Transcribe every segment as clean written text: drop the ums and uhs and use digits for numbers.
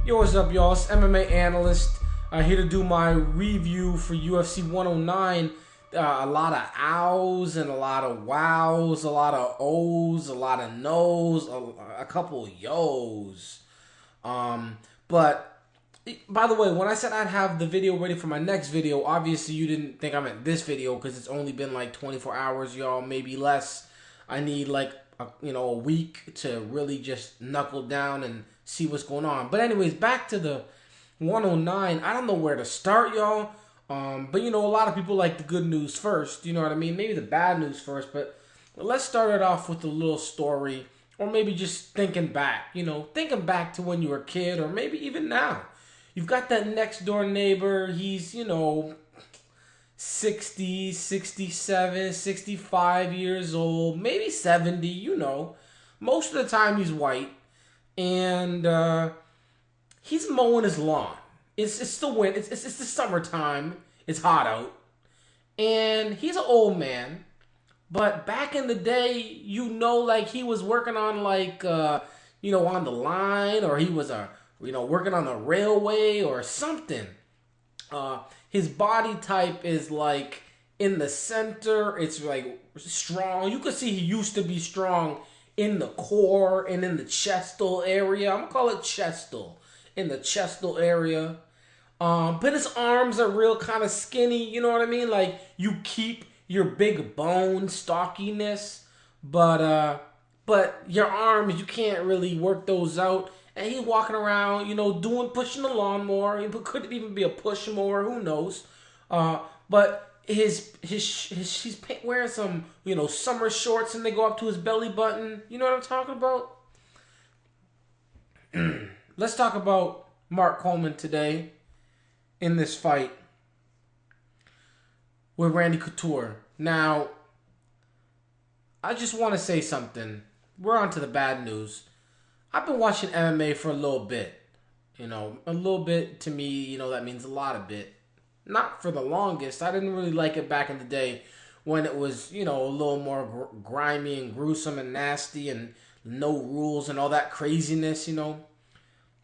Yo, what's up, y'all? It's MMA Analyst. Here to do my review for UFC 109. A lot of ows and a lot of wows, a lot of O's, a lot of no's, a couple of yo's. But by the way, when I said I'd have the video ready for my next video, obviously you didn't think I meant this video because it's only been like 24 hours, y'all, maybe less. I need like a week to really just knuckle down and see what's going on. But anyways, back to the 109. I don't know where to start, y'all. But a lot of people like the good news first. You know what I mean? Maybe the bad news first. But let's start it off with a little story, or maybe just thinking back. Thinking back to when you were a kid, or maybe even now. You've got that next door neighbor. He's 60, 67, 65 years old, maybe 70. Most of the time he's white. And he's mowing his lawn. It's the winter. It's the summertime. It's hot out, and he's an old man. But back in the day, like he was working on on the line, or he was working on the railway or something. His body type is like in the center. It's like strong. You could see he used to be strong in the core and in the chestal area. I'm gonna call it chestal. In the chestal area. But his arms are real kind of skinny, you know what I mean? Like you keep your big bone stockiness, but your arms, you can't really work those out. And he's walking around, pushing the lawnmower. It could even be a push mower, who knows? But he's wearing some, summer shorts, and they go up to his belly button. You know what I'm talking about? Let's talk about Mark Coleman today in this fight with Randy Couture. Now, I just want to say something. We're on to the bad news. I've been watching MMA for a little bit. A little bit to me, that means a lot of bit. Not for the longest. I didn't really like it back in the day when it was, a little more grimy and gruesome and nasty and no rules and all that craziness,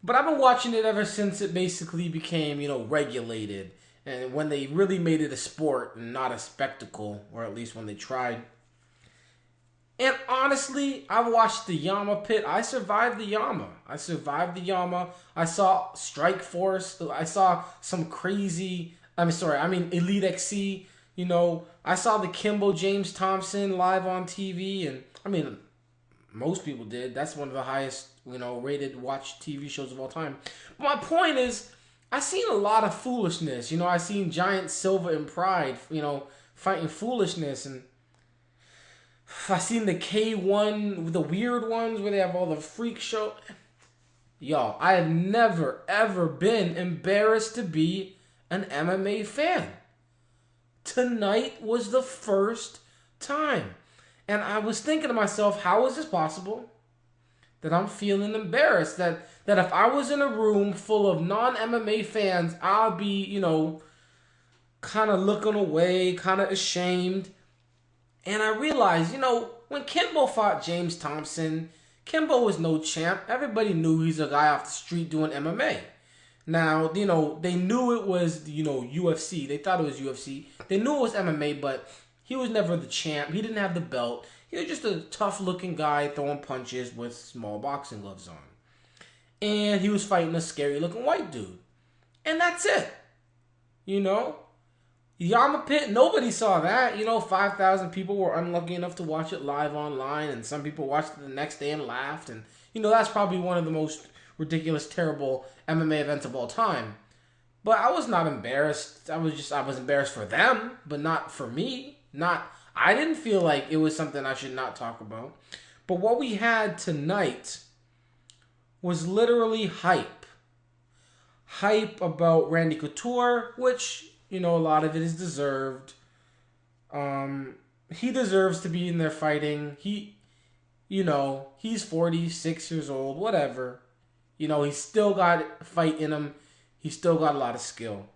But I've been watching it ever since it basically became, regulated. And when they really made it a sport and not a spectacle, or at least when they tried. And honestly, I watched the Yama pit. I survived the Yama. I saw Strike Force. I saw some crazy... Elite XC. I saw the Kimbo James Thompson live on TV. And, most people did. That's one of the highest, rated watched TV shows of all time. But my point is, I seen a lot of foolishness. I seen Giant Silva and Pride, fighting foolishness. And I seen the K1, the weird ones where they have all the freak show. Y'all, I have never, ever been embarrassed to be an MMA fan. Tonight was the first time. And I was thinking to myself, how is this possible that I'm feeling embarrassed? That if I was in a room full of non-MMA fans, I'll be, kind of looking away, kind of ashamed. And I realized, when Kimbo fought James Thompson, Kimbo was no champ. Everybody knew he's a guy off the street doing MMA. Now, they knew it was, UFC. They thought it was UFC. They knew it was MMA, but he was never the champ. He didn't have the belt. He was just a tough-looking guy throwing punches with small boxing gloves on. And he was fighting a scary-looking white dude. And that's it. Yama Pit, nobody saw that. 5,000 people were unlucky enough to watch it live online, and some people watched it the next day and laughed. And, that's probably one of the most ridiculous, terrible MMA events of all time. But I was not embarrassed. I was embarrassed for them, but not for me. I didn't feel like it was something I should not talk about. But what we had tonight was literally hype. Hype about Randy Couture, which, a lot of it is deserved. He deserves to be in there fighting. He's 46 years old, whatever. He's still got fight in him. He's still got a lot of skill.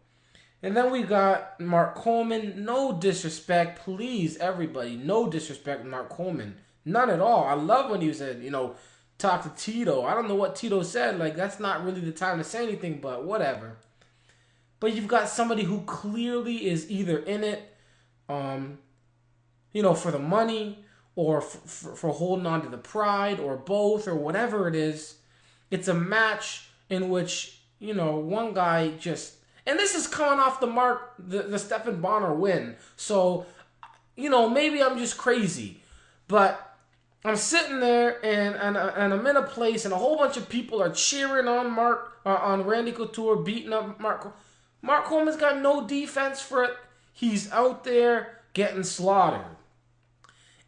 And then we got Mark Coleman. No disrespect, please, everybody. No disrespect to Mark Coleman. None at all. I love when he said, talk to Tito. I don't know what Tito said. Like, that's not really the time to say anything, but whatever. But you've got somebody who clearly is either in it, for the money, or for holding on to the pride, or both, or whatever it is. It's a match in which, one guy just... And this is coming off the Stephan Bonner win. So, maybe I'm just crazy. But I'm sitting there, and I'm in a place, and a whole bunch of people are cheering on Randy Couture, beating up Mark. Mark Coleman's got no defense for it. He's out there getting slaughtered.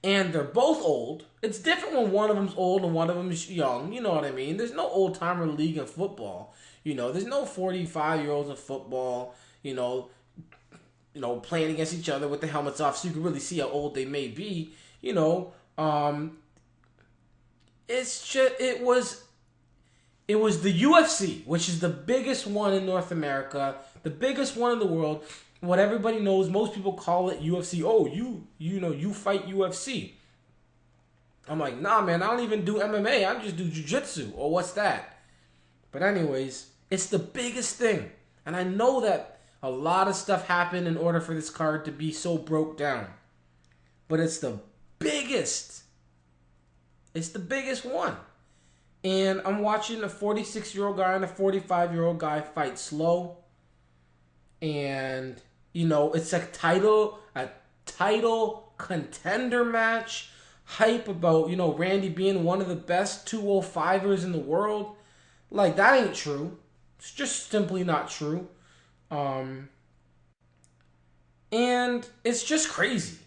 And they're both old. It's different when one of them's old and one of them is young. You know what I mean? There's no old-timer league in football. There's no 45-year-olds in football, playing against each other with the helmets off so you can really see how old they may be. It was the UFC, which is the biggest one in North America, the biggest one in the world. What everybody knows, most people call it UFC. Oh, you fight UFC. I'm like, nah, man, I don't even do MMA. I just do jiu-jitsu. Or what's that? But anyways, it's the biggest thing. And I know that a lot of stuff happened in order for this card to be so broke down. But it's the biggest. It's the biggest one. And I'm watching a 46-year-old guy and a 45-year-old guy fight slow. And, it's a title contender match. Hype about, Randy being one of the best 205ers in the world. Like, that ain't true. It's just simply not true. And it's just crazy.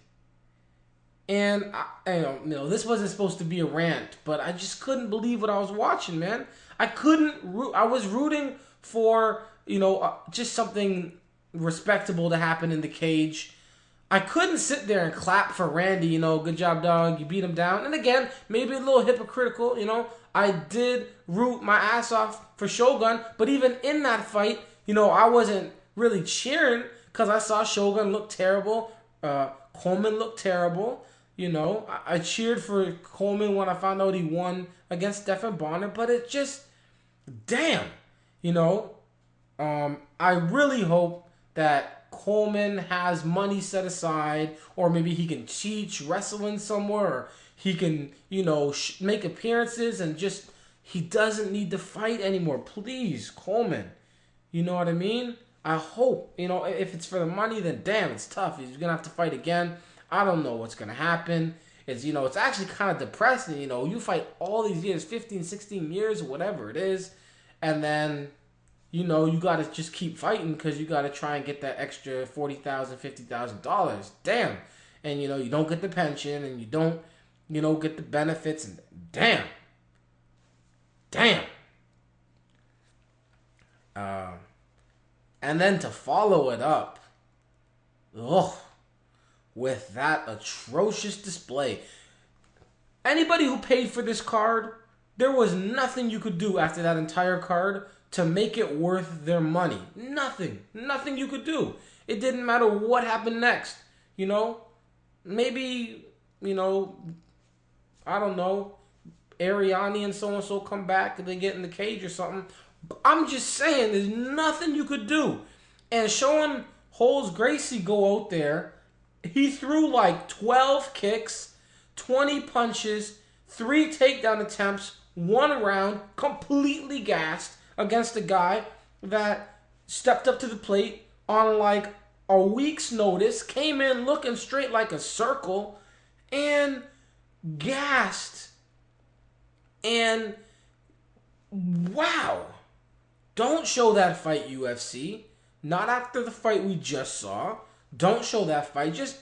And, this wasn't supposed to be a rant, but I just couldn't believe what I was watching, man. I was rooting for, just something respectable to happen in the cage. I couldn't sit there and clap for Randy, good job, dog, you beat him down. And again, maybe a little hypocritical, I did root my ass off for Shogun, but even in that fight, I wasn't really cheering because I saw Shogun look terrible. Coleman looked terrible. I cheered for Coleman when I found out he won against Stephan Bonner, but it just, damn, I really hope that Coleman has money set aside, or maybe he can teach wrestling somewhere, or he can, make appearances and just, he doesn't need to fight anymore. Please, Coleman. You know what I mean? I hope, if it's for the money, then damn, it's tough. He's going to have to fight again. I don't know what's going to happen. It's, it's actually kind of depressing. You fight all these years, 15, 16 years, or whatever it is, and then, you got to just keep fighting because you got to try and get that extra $40,000, $50,000. Damn. And, you don't get the pension, and you don't, get the benefits, and damn. And then to follow it up, with that atrocious display. Anybody who paid for this card, there was nothing you could do after that entire card to make it worth their money. Nothing. Nothing you could do. It didn't matter what happened next. Maybe, I don't know, Ariani and so-and-so come back and they get in the cage or something. I'm just saying, there's nothing you could do. And showing Holmes Gracie go out there, he threw like 12 kicks, 20 punches, 3 takedown attempts, 1 round, completely gassed against a guy that stepped up to the plate on like a week's notice, came in looking straight like a circle, and gassed. And wow. Don't show that fight, UFC. Not after the fight we just saw. Don't show that fight. Just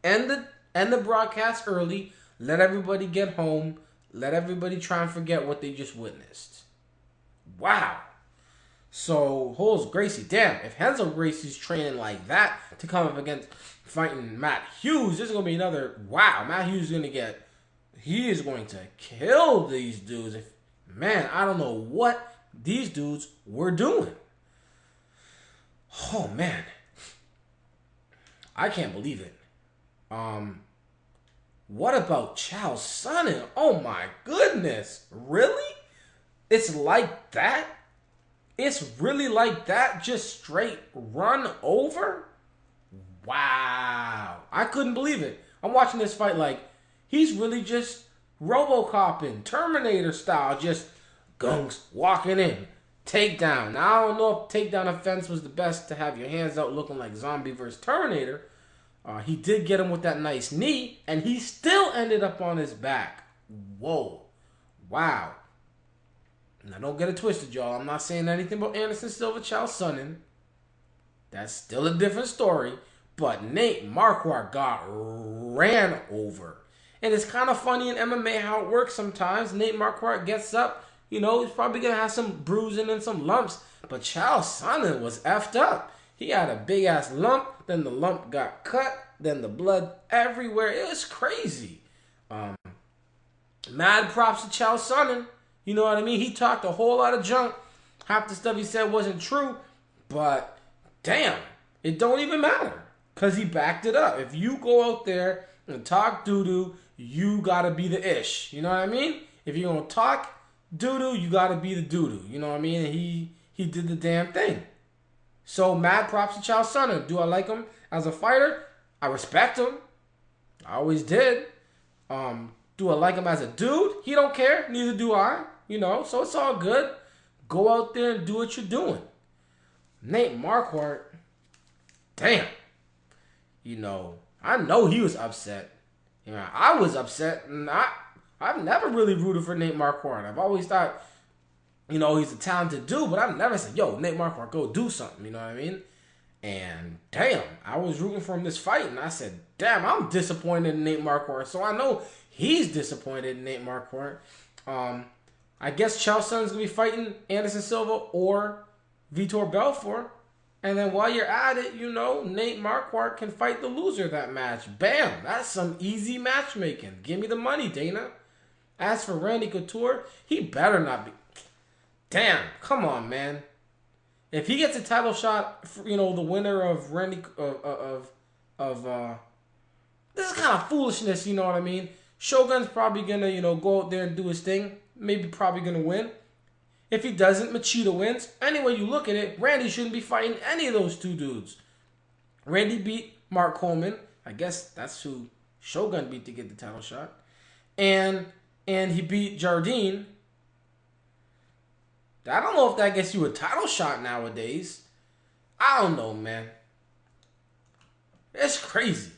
end the broadcast early. Let everybody get home. Let everybody try and forget what they just witnessed. Wow. So, Holmes Gracie, damn, if Renzo Gracie's training like that to come up against fighting Matt Hughes, this is going to be another, wow, Matt Hughes he is going to kill these dudes. Man, I don't know what these dudes were doing. Oh, man. I can't believe it. what about Chael Sonnen? Oh my goodness. Really? It's like that? It's really like that? Just straight run over? Wow. I couldn't believe it. I'm watching this fight like he's really just Robocopping, Terminator style, just gunks walking in. Takedown. Now, I don't know if takedown offense was the best to have your hands out looking like zombie versus Terminator. He did get him with that nice knee, and he still ended up on his back. Whoa. Wow. Now, don't get it twisted, y'all. I'm not saying anything about Anderson Silva, Chael Sonnen. That's still a different story. But Nate Marquardt got ran over. And it's kind of funny in MMA how it works sometimes. Nate Marquardt gets up. You know, he's probably going to have some bruising and some lumps. But Chael Sonnen was effed up. He had a big-ass lump. Then the lump got cut. Then the blood everywhere. It was crazy. Mad props to Chael Sonnen. You know what I mean? He talked a whole lot of junk. Half the stuff he said wasn't true. But, damn, it don't even matter. Because he backed it up. If you go out there and talk doo-doo, you got to be the ish. You know what I mean? If you're going to talk doo-doo, you got to be the doo-doo. You know what I mean? And he did the damn thing. So, mad props to Chael Sonnen. Do I like him as a fighter? I respect him. I always did. Do I like him as a dude? He don't care. Neither do I. You know, so it's all good. Go out there and do what you're doing. Nate Marquardt, damn. You know, I know he was upset. You know, I was upset, and I've never really rooted for Nate Marquardt. I've always thought, you know, he's a talented dude, but I've never said, yo, Nate Marquardt, go do something. You know what I mean? And damn, I was rooting for him this fight, and I said, damn, I'm disappointed in Nate Marquardt. So I know he's disappointed in Nate Marquardt. I guess Chael Sonnen's going to be fighting Anderson Silva or Vitor Belfort. And then while you're at it, you know, Nate Marquardt can fight the loser of that match. Bam! That's some easy matchmaking. Give me the money, Dana. As for Randy Couture, he better not be. Damn, come on, man. If he gets a title shot, you know, the winner of Randy this is kind of foolishness, you know what I mean? Shogun's probably gonna, you know, go out there and do his thing. Maybe probably gonna win. If he doesn't, Machida wins. Anyway, you look at it, Randy shouldn't be fighting any of those two dudes. Randy beat Mark Coleman. I guess that's who Shogun beat to get the title shot. And he beat Jardine. I don't know if that gets you a title shot nowadays. I don't know, man. It's crazy.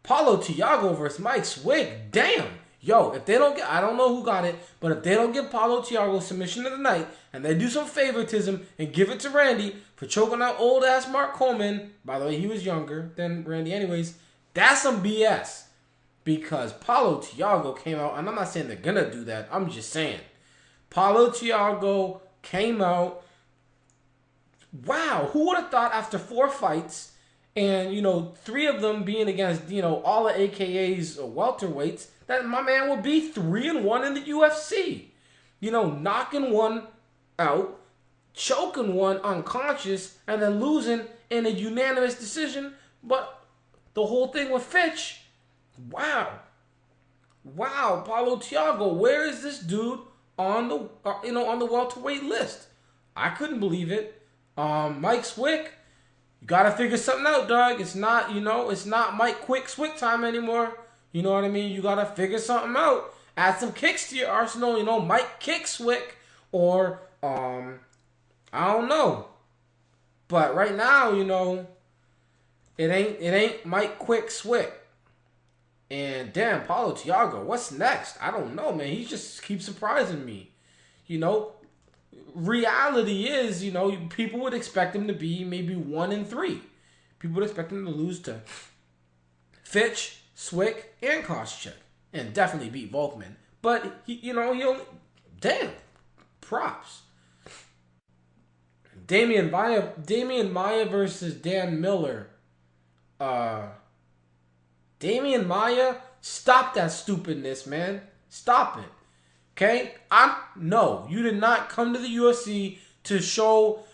Paulo Thiago versus Mike Swig. Damn. Yo, if they don't get, I don't know who got it, but if they don't give Paulo Thiago submission of the night, and they do some favoritism and give it to Randy for choking out old-ass Mark Coleman, by the way, he was younger than Randy anyways, that's some BS. Because Paulo Thiago came out, and I'm not saying they're going to do that, I'm just saying. Paulo Thiago came out, wow, who would have thought after 4 fights, and, you know, 3 of them being against, you know, all the AKA's welterweights, that my man would be 3-1 in the UFC. You know, knocking one out, choking one unconscious, and then losing in a unanimous decision. But the whole thing with Fitch, wow. Wow, Paulo Thiago, where is this dude on the on the welterweight list? I couldn't believe it. Mike Swick, you gotta figure something out, dog. It's not, you know, it's not Mike Quick Swick time anymore. You know what I mean? You got to figure something out. Add some kicks to your arsenal. You know, Mike Kick Swick or, I don't know. But right now, you know, it ain't Mike Quick Swick. And damn, Paulo Thiago, what's next? I don't know, man. He just keeps surprising me. You know, reality is, you know, people would expect him to be maybe 1-3. People would expect him to lose to Fitch, Swick, and Koscheck, and definitely beat Volkman. But he only, damn, props. Damian Maia versus Dan Miller. Damian Maia, stop that stupidness, man. Stop it. Okay? No, you did not come to the UFC to show,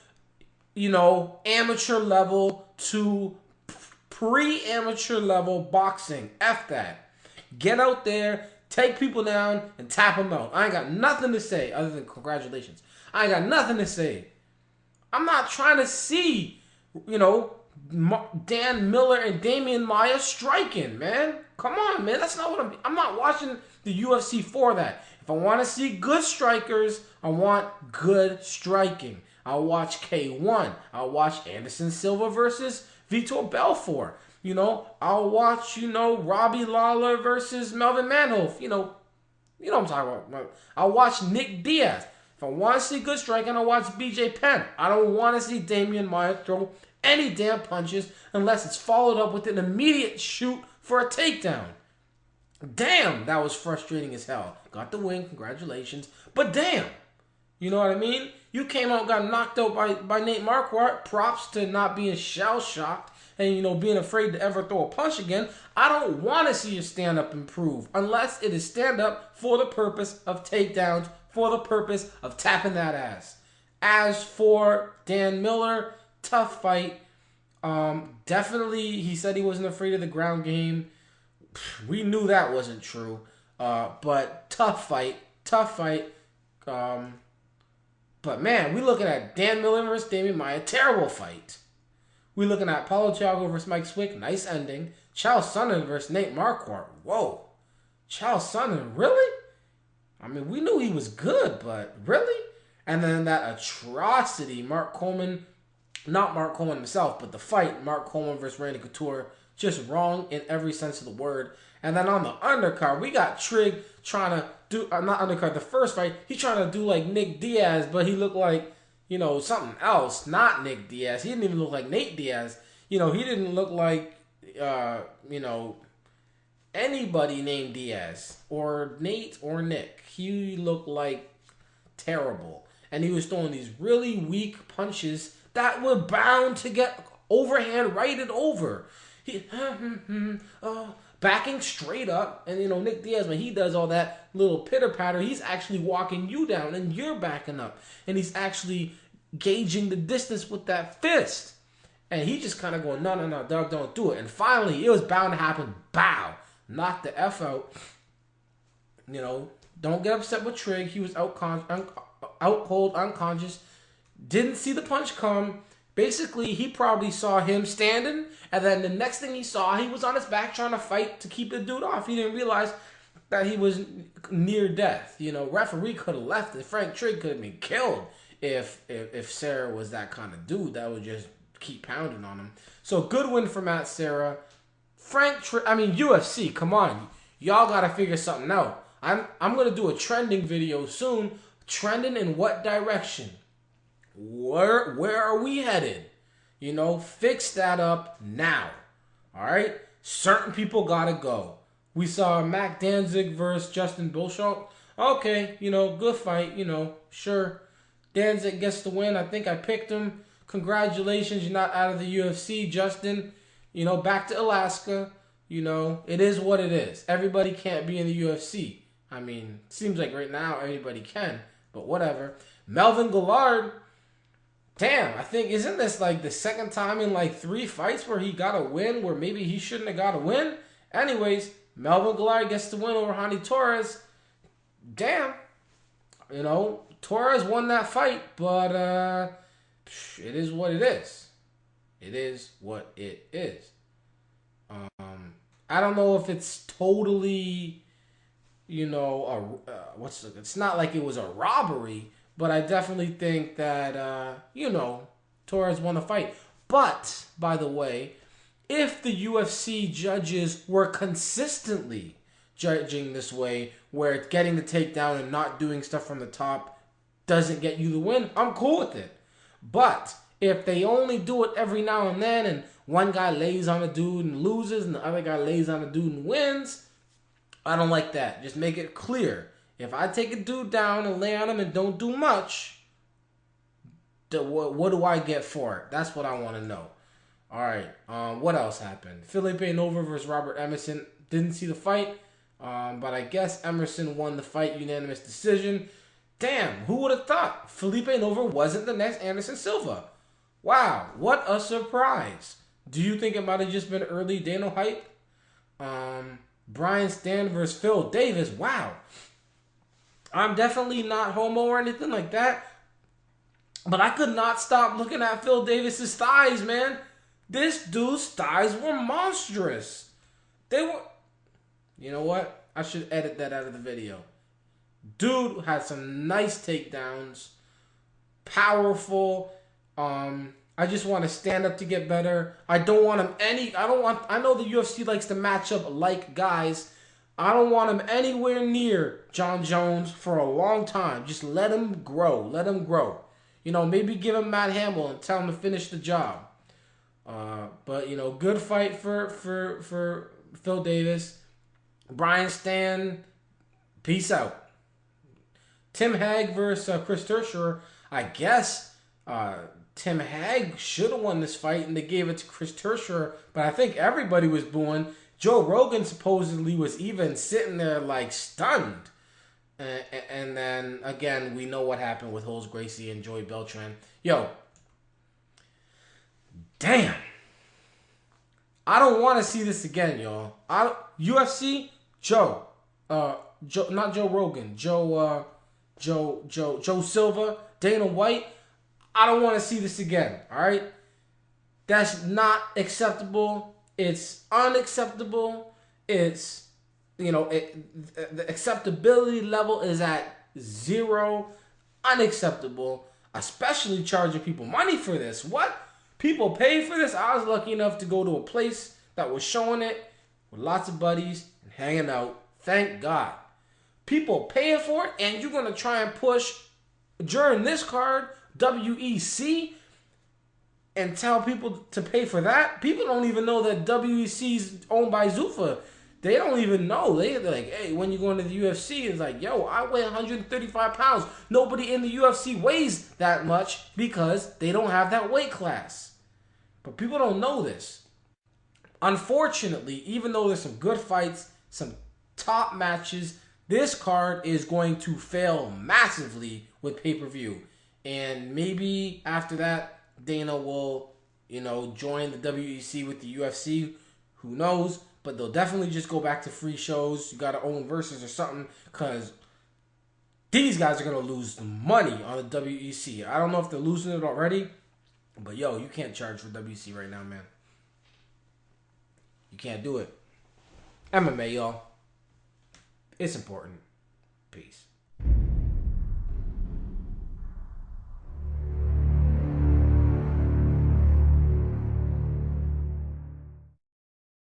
you know, amateur level to pre-amateur level boxing. F that. Get out there, take people down, and tap them out. I ain't got nothing to say other than congratulations. I ain't got nothing to say. I'm not trying to see, Dan Miller and Damian Maia striking, man. Come on, man. That's not what I'm not watching the UFC for that. If I want to see good strikers, I want good striking. I'll watch K1. I'll watch Anderson Silva versus Vitor Belfort. I'll watch, Robbie Lawler versus Melvin Manhoef. You know what I'm talking about. I'll watch Nick Diaz. If I want to see good striking, I'll watch BJ Penn. I don't want to see Damian Maia throw any damn punches unless it's followed up with an immediate shoot for a takedown. Damn, that was frustrating as hell. Got the win, congratulations. But damn, you know what I mean? You came out, got knocked out by Nate Marquardt. Props to not being shell-shocked and, being afraid to ever throw a punch again. I don't want to see your stand-up improve unless it is stand-up for the purpose of takedowns, for the purpose of tapping that ass. As for Dan Miller, tough fight. Definitely, he said he wasn't afraid of the ground game. We knew that wasn't true. But tough fight. But man, we looking at Dan Miller versus Damian Maia, terrible fight. We looking at Paulo Thiago versus Mike Swick, nice ending. Chael Sonnen versus Nate Marquardt, whoa. Chael Sonnen, really? I mean, we knew he was good, but really? And then that atrocity, not Mark Coleman himself, but the fight, Mark Coleman versus Randy Couture, just wrong in every sense of the word. And then on the undercard, we got Trigg trying to do, not undercard, the first fight, he's trying to do like Nick Diaz, but he looked like, something else, not Nick Diaz. He didn't even look like Nate Diaz. He didn't look like, anybody named Diaz or Nate or Nick. He looked like terrible. And he was throwing these really weak punches that were bound to get overhand righted over. He backing straight up, and Nick Diaz, when he does all that little pitter patter, he's actually walking you down, and you're backing up, and he's actually gauging the distance with that fist, and he just kind of going, no, dog, don't do it. And finally, it was bound to happen. Bow, knocked the F out. Don't get upset with Trigg. He was out cold, unconscious, didn't see the punch come. Basically, he probably saw him standing, and then the next thing he saw, he was on his back trying to fight to keep the dude off. He didn't realize that he was near death. Referee could have left it. Frank Trigg could have been killed if Serra was that kind of dude that would just keep pounding on him. So good win for Matt Serra. UFC, come on. Y'all got to figure something out. I'm going to do a trending video soon. Trending in what direction? Where are we headed? Fix that up now. All right? Certain people got to go. We saw Mac Danzig versus Justin Bolsholt. Okay, good fight, sure. Danzig gets the win. I think I picked him. Congratulations, you're not out of the UFC, Justin. Back to Alaska. It is what it is. Everybody can't be in the UFC. I mean, seems like right now everybody can, but whatever. Melvin Guillard, damn, I think, isn't this like the second time in like 3 fights where he got a win where maybe he shouldn't have got a win? Anyways, Melvin Guillard gets the win over Hani Torres. Damn. Torres won that fight, but it is what it is. It is what it is. I don't know if it's totally, it's not like it was a robbery, but I definitely think that, Torres won the fight. But, by the way, if the UFC judges were consistently judging this way, where getting the takedown and not doing stuff from the top doesn't get you the win, I'm cool with it. But if they only do it every now and then, and one guy lays on a dude and loses, and the other guy lays on a dude and wins, I don't like that. Just make it clear. If I take a dude down and lay on him and don't do much, what do I get for it? That's what I want to know. All right. What else happened? Felipe Nova versus Robert Emerson. Didn't see the fight, but I guess Emerson won the fight, unanimous decision. Damn, who would have thought Felipe Nova wasn't the next Anderson Silva? Wow, what a surprise. Do you think it might have just been early Dano hype? Brian Stan versus Phil Davis. Wow. I'm definitely not homo or anything like that. But I could not stop looking at Phil Davis's thighs, man. This dude's thighs were monstrous. They were... You know what? I should edit that out of the video. Dude had some nice takedowns. Powerful. I just want to stand up to get better. I don't want him I know the UFC likes to match up like guys. I don't want him anywhere near John Jones for a long time. Just let him grow. Let him grow. You know, maybe give him Matt Hamill and tell him to finish the job. But, you know, good fight for Phil Davis. Brian Stan, peace out. Tim Hagg versus Chris Tursher. I guess Tim Hagg should have won this fight, and they gave it to Chris Tursher. But I think everybody was booing. Joe Rogan supposedly was even sitting there like stunned. And then, again, we know what happened with Holmes Gracie and Joey Beltran. Yo. Damn. I don't want to see this again, y'all. UFC, Joe. Not Joe Rogan. Joe Silva, Dana White. I don't want to see this again, all right? That's not acceptable. It's unacceptable. It's, you know, the acceptability level is at 0. Unacceptable. Especially charging people money for this. What? People pay for this? I was lucky enough to go to a place that was showing it with lots of buddies and hanging out. Thank God. People paying for it, and you're going to try and push during this card, WEC, and tell people to pay for that? People don't even know that WEC is owned by Zuffa. They don't even know. They're like, hey, when you go into the UFC, it's like, yo, I weigh 135 pounds. Nobody in the UFC weighs that much because they don't have that weight class. But people don't know this. Unfortunately, even though there's some good fights, some top matches, this card is going to fail massively with pay-per-view. And maybe after that, Dana will, you know, join the WEC with the UFC. Who knows? But they'll definitely just go back to free shows. You got to own versus or something, because these guys are going to lose the money on the WEC. I don't know if they're losing it already, but yo, you can't charge for WEC right now, man. You can't do it. MMA, y'all. It's important. Peace.